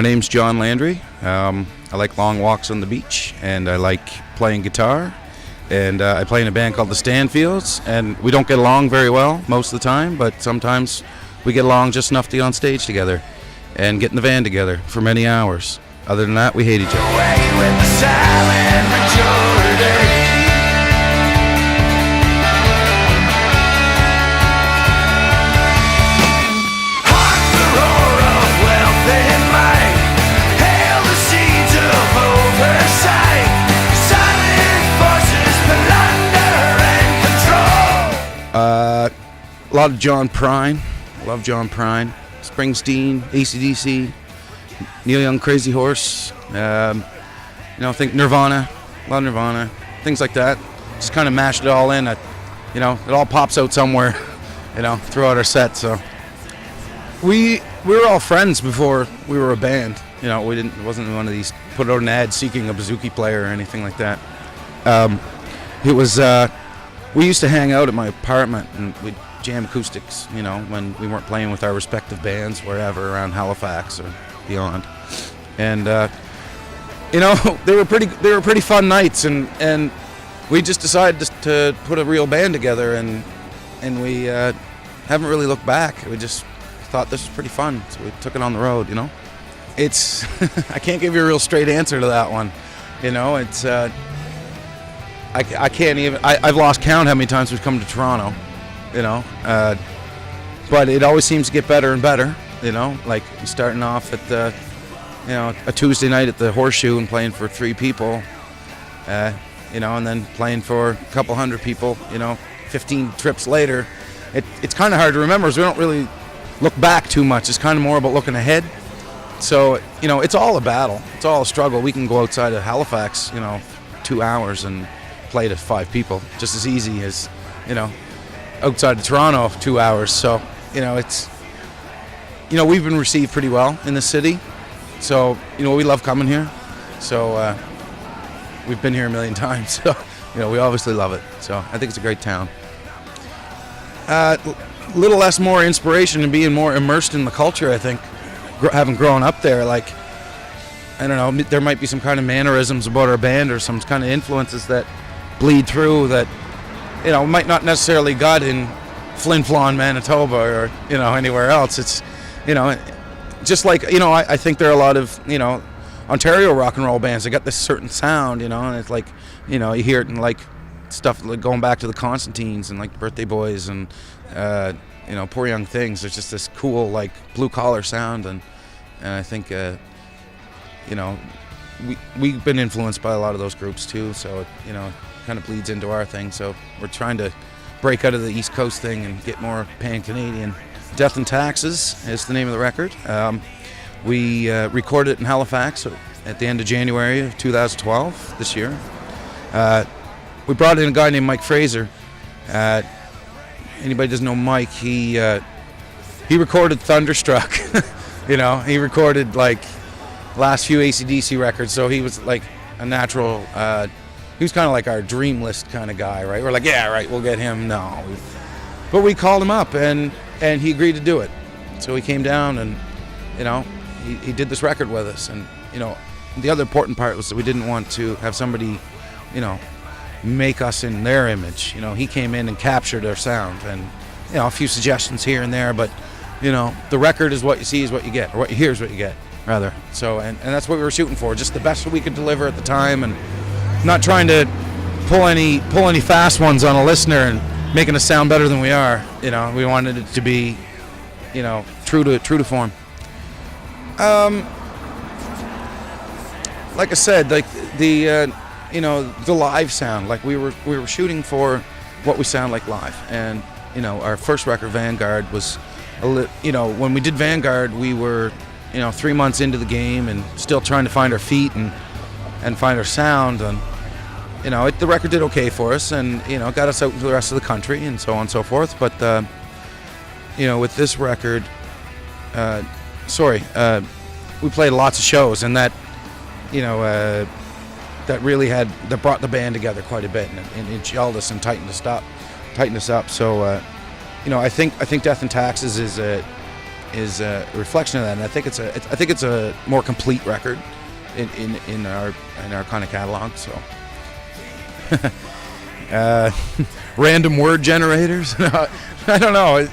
My name's Jon Landry. I like long walks on the beach, and I like playing guitar. And I play in a band called the Stanfields, and we don't get along very well most of the time, but sometimes we get along just enough to get on stage together and get in the van together for many hours. Other than that, we hate each other. A lot of John Prine. Love John Prine. Springsteen, AC/DC, Neil Young, Crazy Horse. Think Nirvana. A lot of Nirvana. Things like that. Just kind of mashed it all in. It all pops out somewhere, throughout our set. So we were all friends before we were a band. It wasn't one of these put out an ad seeking a bouzouki player or anything like that. It was. We used to hang out at my apartment and we'd jam acoustics, when we weren't playing with our respective bands wherever around Halifax or beyond. And they were pretty fun nights, and we just decided to put a real band together, and we haven't really looked back. We just thought this was pretty fun, so we took it on the road. It's I can't give you a real straight answer to that one. It's I can't even. I've lost count how many times we've come to Toronto, but it always seems to get better and better, like starting off at the, a Tuesday night at the Horseshoe and playing for 3 people, and then playing for a couple hundred people, 15 trips later. It's kind of hard to remember, because we don't really look back too much. It's kind of more about looking ahead. So, it's all a battle. It's all a struggle. We can go outside of Halifax, 2 hours and play to 5 people, just as easy as, outside of Toronto 2 hours. So, it's, we've been received pretty well in the city. So, we love coming here. So, we've been here a million times. So, we obviously love it. So, I think it's a great town. A little less more inspiration and being more immersed in the culture, I think, having grown up there. Like, I don't know, there might be some kind of mannerisms about our band or some kind of influences that bleed through that, might not necessarily got in Flin Flon, Manitoba, or, anywhere else. It's, just like, I think there are a lot of, Ontario rock and roll bands that got this certain sound, and it's like, you hear it in like stuff like going back to the Constantines and like Birthday Boys and, Poor Young Things. There's just this cool, like, blue collar sound, and I think, we've been influenced by a lot of those groups too, so it kind of bleeds into our thing. So we're trying to break out of the East Coast thing and get more pan-Canadian. Death and Taxes is the name of the record. We recorded it in Halifax at the end of January of 2012 this year. We brought in a guy named Mike Fraser. Anybody doesn't know Mike, he recorded Thunderstruck. He recorded like last few AC/DC records, so he was like a natural. He was kind of like our dream list kind of guy, right? We're like, yeah, right, we'll get him. No, but we called him up, and he agreed to do it. So he came down, and he did this record with us. And the other important part was that we didn't want to have somebody, make us in their image. He came in and captured our sound, and a few suggestions here and there, but the record is what you see is what you get, or what you hear is what you get, rather. So and that's what we were shooting for, just the best we could deliver at the time, and not trying to pull any fast ones on a listener and making us sound better than we are. We wanted it to be, true to form. Like I said, like the live sound, like we were shooting for what we sound like live. And our first record, Vanguard, was when we did Vanguard, we were 3 months into the game and still trying to find our feet and find our sound. And the record did okay for us, and got us out to the rest of the country and so on and so forth. But with this record, we played lots of shows, and that that really brought the band together quite a bit, and it gelled us and tightened us up. So I think Death and Taxes is is a reflection of that, and I think it's a more complete record in our kind of catalog. So, random word generators. I don't know. I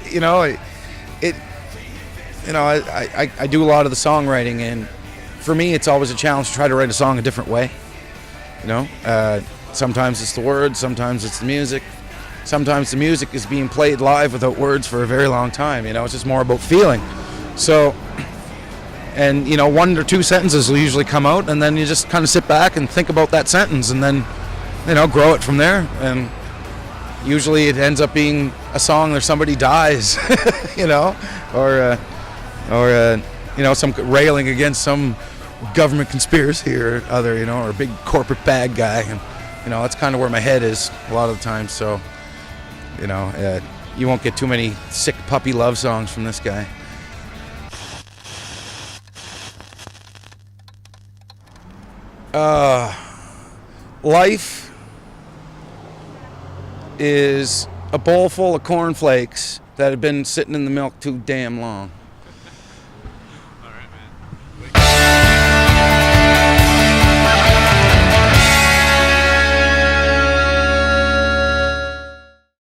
do a lot of the songwriting, and for me, it's always a challenge to try to write a song a different way. Sometimes it's the words, sometimes it's the music. Sometimes the music is being played live without words for a very long time. It's just more about feeling. So, and one or two sentences will usually come out, and then you just kind of sit back and think about that sentence, and then grow it from there. And usually it ends up being a song where somebody dies, or some railing against some government conspiracy or other, or a big corporate bad guy, and that's kind of where my head is a lot of the time. So. You won't get too many sick puppy love songs from this guy. Life is a bowl full of cornflakes that have been sitting in the milk too damn long.